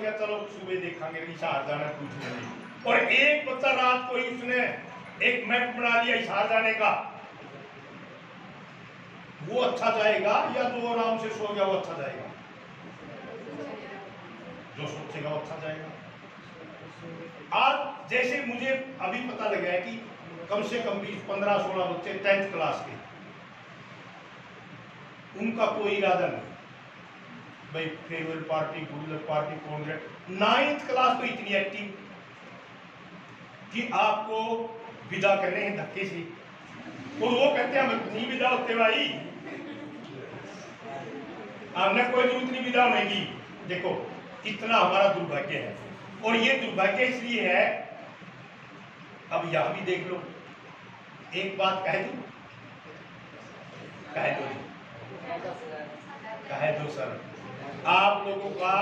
गया, चलो सुबह देखेंगे, हिसार जाना पूछने नहीं। और एक बच्चा रात को ही उसने एक मैप बना लिया हिसार जाने का, वो अच्छा जाएगा या जो आराम से सो गया वो अच्छा जाएगा? जो सोचेगा वो अच्छा जाएगा। आज जैसे मुझे अभी पता लगा है कि कम से कम 20-15-16 बच्चे 10th क्लास के, उनका कोई इरादा नहीं भाई farewell party, good party, congruent. 9th class तो इतनी एक्टिव कि आपको विदा करने हैं धक्के से, और वो कहते हैं हम नहीं विदा होते भाई, हमने कोई जरूरत नहीं विदा होने की। देखो कितना हमारा दुर्भाग्य है, और ये दुर्भाग्य इसलिए है, अब यहां भी देख लो, एक बात कह दो, कह दो सर, आप लोगों का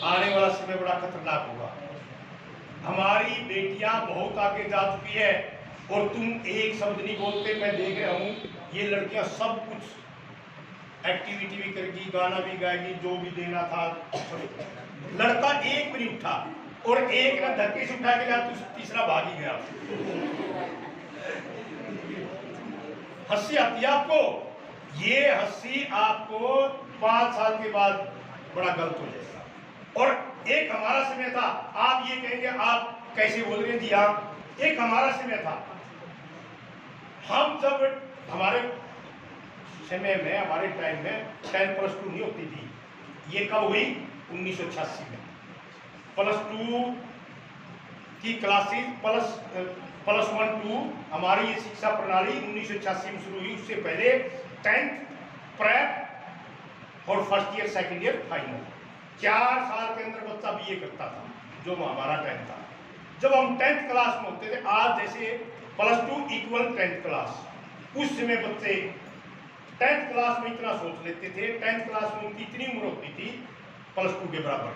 आने वाला समय बड़ा खतरनाक होगा। हमारी बेटियां बहुत आगे जा चुकी है और तुम एक शब्द नहीं बोलते। मैं देख रहा हूं ये लड़कियां सब कुछ एक्टिविटी भी करेगी, गाना भी गाएगी, जो भी देना था। लड़का एक भी नहीं उठा, और एक ने धक्के से उठा के लिया, तीसरा भाग ही गया। हंसी आती है आपको? ये हंसी आपको 5 साल के बाद बड़ा गलत हो जाएगा। और एक हमारा समय था, आप ये कहेंगे आप कैसे बोल रहे हैं जी, हाँ एक हमारा समय था। हम जब हमारे समय में, हमारे टाइम में 10+2 नहीं होती थी। ये कब हुई? 1986 में। +2 की क्लासेस +1-2 हमारी ये शिक्षा प्रणाली 1986 में शुरू हुई। उससे पहले 10th प्रेप और first year, second year, final, 4 साल के अंदर बच्चा बीए करता था, जो हमारा टाइम था जब हम 10th क्लास में होते थे। आज जैसे +2 = 10th क्लास, उस समय बच्चे 10th क्लास में इतना सोच लेते थे। 10th क्लास में उनकी इतनी उम्र होती थी +2 के बराबर,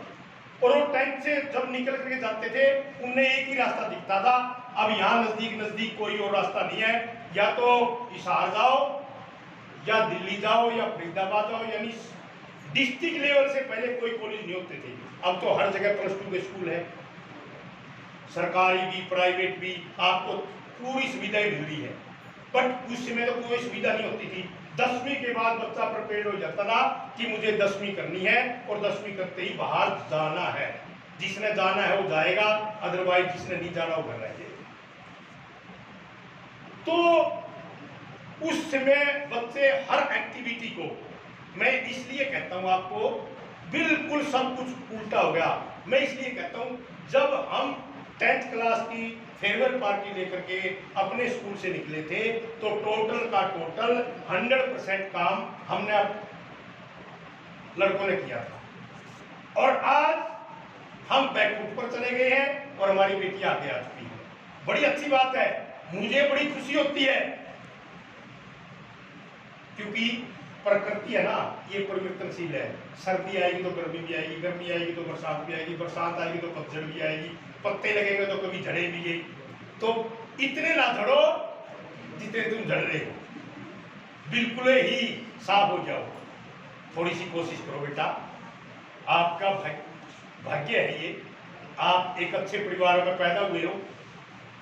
और वो 10th से जब निकल करके जाते थे उन्हें एक ही रास्ता दिखता था। अब यहाँ नजदीक कोई और रास्ता नहीं है, या तो हिसार जाओ, या दिल्ली जाओ, या फरीदाबाद जाओ, यानी डिस्ट्रिक्ट लेवल से पहले कोई कॉलेज नहीं होते थे। अब तो हर जगह +2 के स्कूल है, सरकारी भी प्राइवेट भी, आपको पूरी सुविधाएं मिल रही है। बट उस समय तो कोई सुविधा नहीं होती थी। 10वीं के बाद बच्चा प्रिपेयर हो जाता था कि मुझे 10वीं करनी है, और 10वीं करते ही बाहर जाना है। जिसने जाना है वो जाएगा, अदरवाइज जिसने नहीं जाना वो घर रहेगा। तो उस समय बच्चे हर एक्टिविटी को, मैं इसलिए कहता हूं आपको, बिल्कुल सब कुछ उल्टा हो गया। मैं इसलिए कहता हूं जब हम 10th क्लास की फेयरवेल पार्टी लेकर के अपने स्कूल से निकले थे तो टोटल का टोटल 100% काम हमने लड़कों ने किया था, और आज हम बैकफुट पर चले गए हैं और हमारी बेटी आगे आ चुकी है। बड़ी अच्छी बात है, मुझे बड़ी खुशी होती है, क्योंकि प्रकृति है ना, ये परिवर्तनशील है। सर्दी आएगी तो गर्मी भी आएगी, गर्मी आएगी तो बरसात भी आएगी, बरसात आएगी तो पतझड़ भी आएगी, पत्ते लगेंगे तो कभी झड़े भी गई। तो इतने ना झड़ो जितने तुम झड़ रहे हो, बिल्कुल ही साफ हो जाओ। थोड़ी सी कोशिश करो बेटा, आपका भाग्य है ये, आप एक अच्छे परिवार में पैदा हुए हो।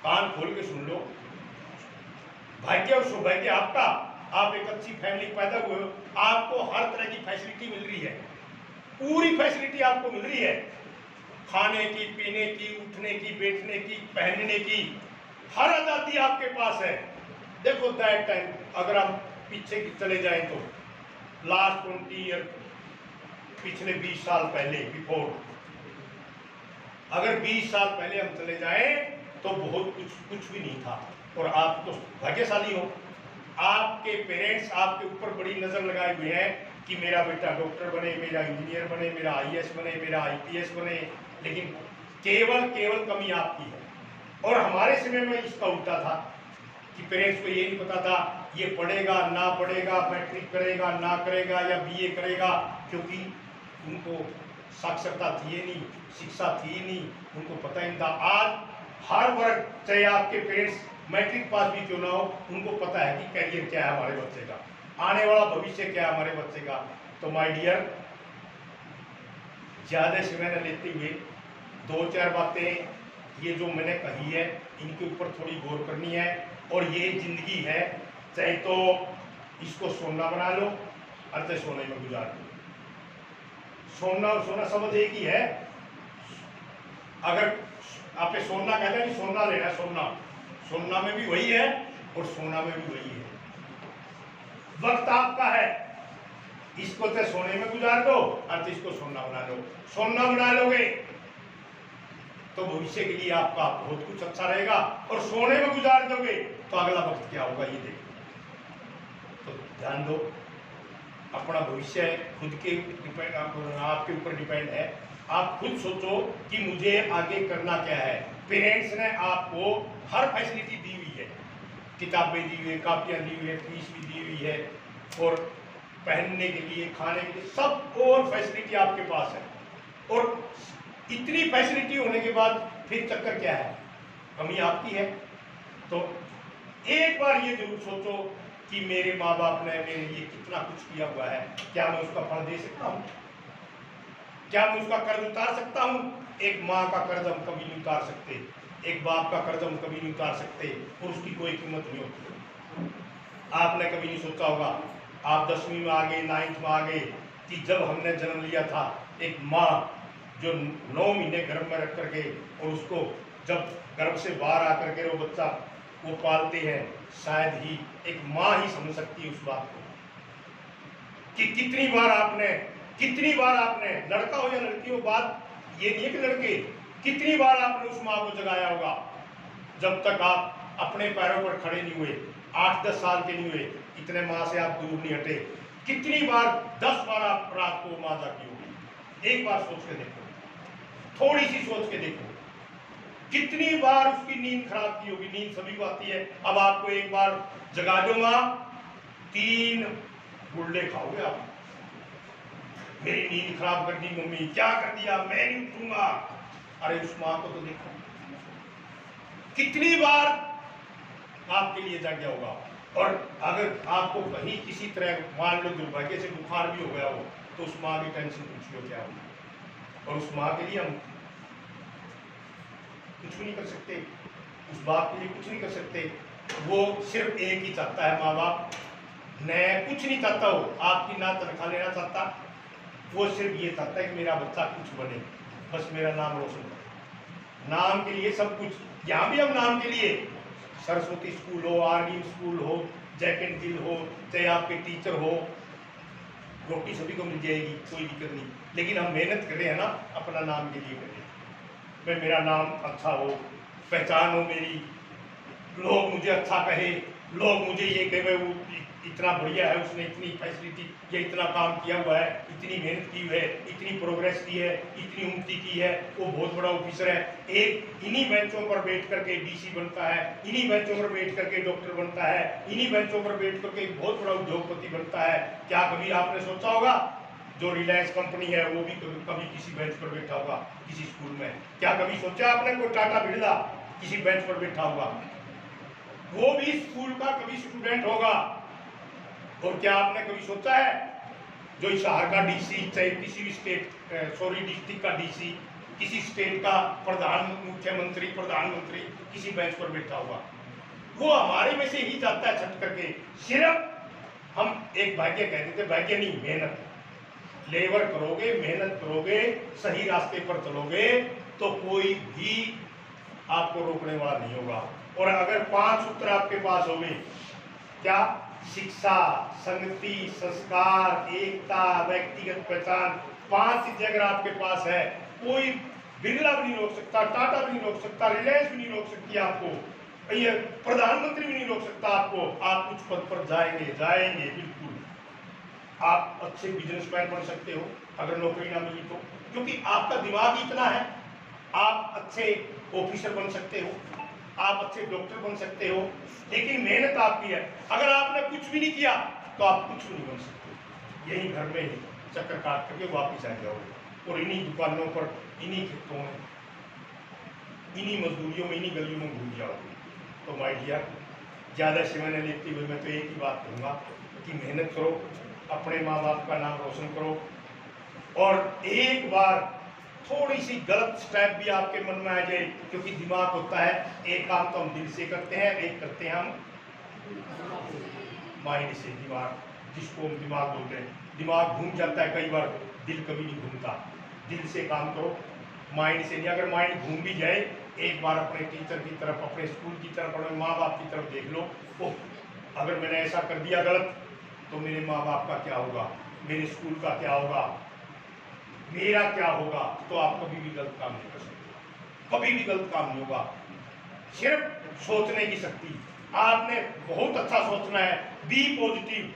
कान खोल के सुन लो, भाग्य और सौभाग्य आपका, आप एक अच्छी फैमिली पैदा हुए हो। आपको हर तरह की फैसिलिटी मिल रही है, पूरी फैसिलिटी आपको मिल रही है, खाने की, पीने की, उठने की, बैठने की, पहनने की, हर आजादी आपके पास है। देखो दैट टाइम अगर हम पीछे चले जाएं तो लास्ट 20 ईयर, पिछले 20 साल पहले, बिफोर, अगर 20 साल पहले हम चले जाएं तो बहुत कुछ भी नहीं था। और आप तो भाग्यशाली हो, आपके पेरेंट्स आपके ऊपर बड़ी नजर लगाए हुए हैं कि मेरा बेटा डॉक्टर बने, मेरा इंजीनियर बने, मेरा IAS बने, मेरा IPS बने। लेकिन केवल कमी आपकी है। और हमारे समय में इसका उल्टा था कि पेरेंट्स को ये नहीं पता था ये पढ़ेगा ना पढ़ेगा, मैट्रिक करेगा ना करेगा, या BA करेगा, क्योंकि उनको साक्षरता थी नहीं, शिक्षा थी नहीं, उनको पता ही नहीं था। आज हर वर्ग, चाहे आपके पेरेंट्स मैट्रिक पास भी क्यों ना हो, उनको पता है कि कैरियर क्या है हमारे बच्चे का, आने वाला भविष्य क्या है हमारे बच्चे का। तो माय डियर, ज़्यादा समय न लेते हुए दो चार बातें ये जो मैंने कही है इनके ऊपर थोड़ी गौर करनी है। और ये ज़िंदगी है, चाहे तो इसको सोना बना लो और चाहे सोने में गुजार दो। सोना और सोना समझ एक ही है। अगर आपने सोना कहते हैं कि सोना लेना, सोना में भी वही है और सोना में भी वही है। वक्त आपका है, इसको तो सोने में गुजार दो और इसको सोना बना लो। सोना बना लोगे तो भविष्य के लिए आपका बहुत कुछ अच्छा रहेगा, और सोने में गुजार दोगे तो अगला वक्त क्या होगा ये देखो। तो ध्यान दो, अपना भविष्य खुद के डिपेंड, आपके ऊपर डिपेंड है। आप खुद सोचो कि मुझे आगे करना क्या है। पेरेंट्स ने आपको हर फैसिलिटी दी हुई है, किताबें दी हुई है, कापियाँ दी हुई है, फीस भी दी हुई है, और पहनने के लिए, खाने के लिए सब और फैसिलिटी आपके पास है। और इतनी फैसिलिटी होने के बाद फिर चक्कर क्या है? कमी आपकी है। तो एक बार ये जरूर सोचो कि मेरे माँ बाप ने मेरे लिए कितना कुछ किया हुआ है, क्या मैं उसका फल दे सकता हूँ? क्या मैं उसका कर्ज उतार सकता हूँ? एक माँ का कर्ज हम कभी नहीं उतार सकते, एक बाप का कर्ज हम कभी नहीं उतार सकते, और उसकी कोई कीमत नहीं होती। आपने कभी नहीं सोचा होगा, आप 10वीं में आ गए, 9th में आ गए, कि जब हमने जन्म लिया था, एक माँ जो 9 महीने गर्भ में रख करके, और उसको जब गर्भ से बाहर आकर के वो बच्चा वो पालते हैं, शायद ही एक माँ ही समझ सकती है उस बात को कि कितनी बार आपने लड़का हो या लड़की हो, बात ये नहीं है कि लड़के, कितनी बार आपने उस माँ को जगाया होगा जब तक आप अपने पैरों पर खड़े नहीं हुए, 8-10 साल के नहीं हुए, इतने माँ से आप दूर नहीं हटे। कितनी बार, 10 बार आप रात को माँ जागी होगी। एक बार सोच के देखो, थोड़ी सी सोच के देखो, कितनी बार उसकी नींद खराब की होगी। नींद सभी को आती है। अब आपको एक बार जगा दो माँ, 3 गुल्डे खाओगे आप। मेरी नींद खराब कर दी मम्मी, क्या कर दिया, मैं नहीं उठूंगा। अरे उस माँ को तो देखो, कितनी बार आपके लिए जाग गया होगा। और अगर आपको कहीं किसी तरह मान लो दुर्भाग्य से बुखार भी हो गया हो, तो उस माँ की टेंशन पूछिए क्या होगी। और उस माँ के लिए हम कुछ भी नहीं कर सकते, उस बाप के लिए कुछ नहीं कर सकते। वो सिर्फ एक ही चाहता है, माँ बाप ने कुछ नहीं चाहता हो, आपकी ना तनख्वाह लेना चाहता, वो सिर्फ ये चाहता है कि मेरा बच्चा कुछ बने, बस मेरा नाम रोशन करे। नाम के लिए सब कुछ। यहाँ भी हम नाम के लिए, सरस्वती स्कूल हो, आरडी स्कूल हो, जैक एंड जिल हो, चाहे आपके टीचर हो, रोटी सभी को मिल जाएगी, कोई दिक्कत नहीं। लेकिन हम मेहनत कर रहे हैं ना, अपना नाम के लिए कर रहे हैं। मैं, मेरा नाम अच्छा हो, पहचान हो मेरी, लोग मुझे अच्छा कहे, लोग मुझे ये कहे वो इतना बढ़िया है, उसने इतनी फैसिलिटी, ये इतना काम किया हुआ है, इतनी मेहनत की है, इतनी प्रोग्रेस की है, इतनी उन्नति की है, वो बहुत बड़ा ऑफिसर है। एक इन्हीं बेंचों पर बैठ करके डीसी बनता है, इन्हीं बेंचों पर बैठ करके डॉक्टर बनता है, इन्हीं बेंचों पर बैठ करके एक बहुत बड़ा उद्योगपति बनता है। क्या कभी आपने सोचा होगा जो रिलायंस कंपनी है वो भी कभी किसी बेंच पर बैठा होगा किसी स्कूल में? क्या कभी सोचा आपने कोई टाटा बिरला किसी बेंच पर बैठा होगा? वो भी स्कूल का कभी स्टूडेंट होगा। और क्या आपने कभी सोचा है जो शहर का डीसी, चाहे किसी भी डिस्ट्रिक्ट का डीसी, किसी स्टेट का मुख्यमंत्री, प्रधानमंत्री किसी बेंच पर बैठा होगा? वो हमारे में से ही जाता है छट करके। सिर्फ हम एक भाग्य कहते थे, भाग्य नहीं, मेहनत। लेबर करोगे, मेहनत करोगे, सही रास्ते पर चलोगे तो कोई भी आपको रोकने वाला नहीं होगा। और अगर 5 सूत्र आपके पास होंगे, क्या? शिक्षा, संगति, संस्कार, एकता, व्यक्तिगत पहचान, 5 चीजें अगर आपके पास है, कोई बिरला भी नहीं रोक सकता, टाटा भी नहीं रोक सकता, रिलायंस भी नहीं रोक सकती आपको, ये प्रधानमंत्री भी नहीं रोक सकता आपको। आप कुछ पद पर जाएंगे बिल्कुल। आप अच्छे बिजनेसमैन बन सकते हो अगर नौकरी ना मिली तो, क्योंकि आपका दिमाग इतना है। आप अच्छे ऑफिसर बन सकते हो, आप अच्छे डॉक्टर बन सकते हो, लेकिन मेहनत आपकी है। अगर आपने कुछ भी नहीं किया तो आप कुछ नहीं बन सकते। यही घर में ही चक्कर काट करके वापिस आ जाओगे, और इन्हीं दुकानों पर, इन्हीं खेतों में, इन्हीं मजदूरियों में, इन्हीं गलियों में घूम जाओगे। तो माय डियर, ज़्यादा समय न लेते हुए मैं तो एक ही बात कहूँगा कि मेहनत करो, अपने माँ बाप का नाम रोशन करो, और एक बार थोड़ी सी गलत स्टेप भी आपके मन में आ जाए, क्योंकि दिमाग होता है, एक काम तो हम दिल से करते हैं, एक करते हैं हम माइंड से। दिमाग, जिसको हम दिमाग बोलते हैं, दिमाग घूम जाता है कई बार, दिल कभी नहीं घूमता। दिल से काम करो, माइंड से नहीं। अगर माइंड घूम भी जाए, एक बार अपने टीचर की तरफ, अपने स्कूल की तरफ, अपने माँ बाप की तरफ देख लो। ओह, अगर मैंने ऐसा कर दिया गलत, तो मेरे माँ बाप का क्या होगा, मेरे स्कूल का क्या होगा, मेरा क्या होगा। तो आप कभी भी गलत काम नहीं कर सकते, कभी भी गलत काम नहीं होगा। सिर्फ सोचने की शक्ति, आपने बहुत अच्छा सोचना है। बी पॉजिटिव,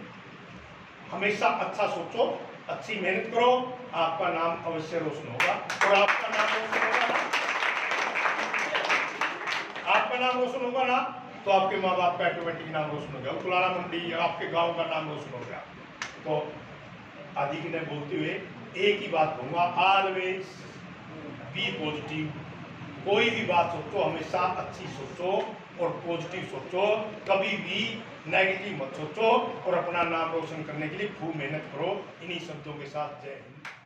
हमेशा अच्छा सोचो, अच्छी मेहनत करो, आपका नाम अवश्य रोशन होगा। और आपका नाम रोशन होगा ना, आपका नाम रोशन होगा ना, तो आपके माँ बाप का ऑटोमेटिक नाम रोशन हो गया, कुलाना मंडी आपके गांव का नाम रोशन हो गया। तो आदि ने बोलते हुए एक ही बात कहूँगा, ऑलवेज बी पॉजिटिव। कोई भी बात सोचो, हमेशा अच्छी सोचो और पॉजिटिव सोचो, कभी भी नेगेटिव मत सोचो, और अपना नाम रोशन करने के लिए खूब मेहनत करो। इन्हीं शब्दों के साथ जय हिंद।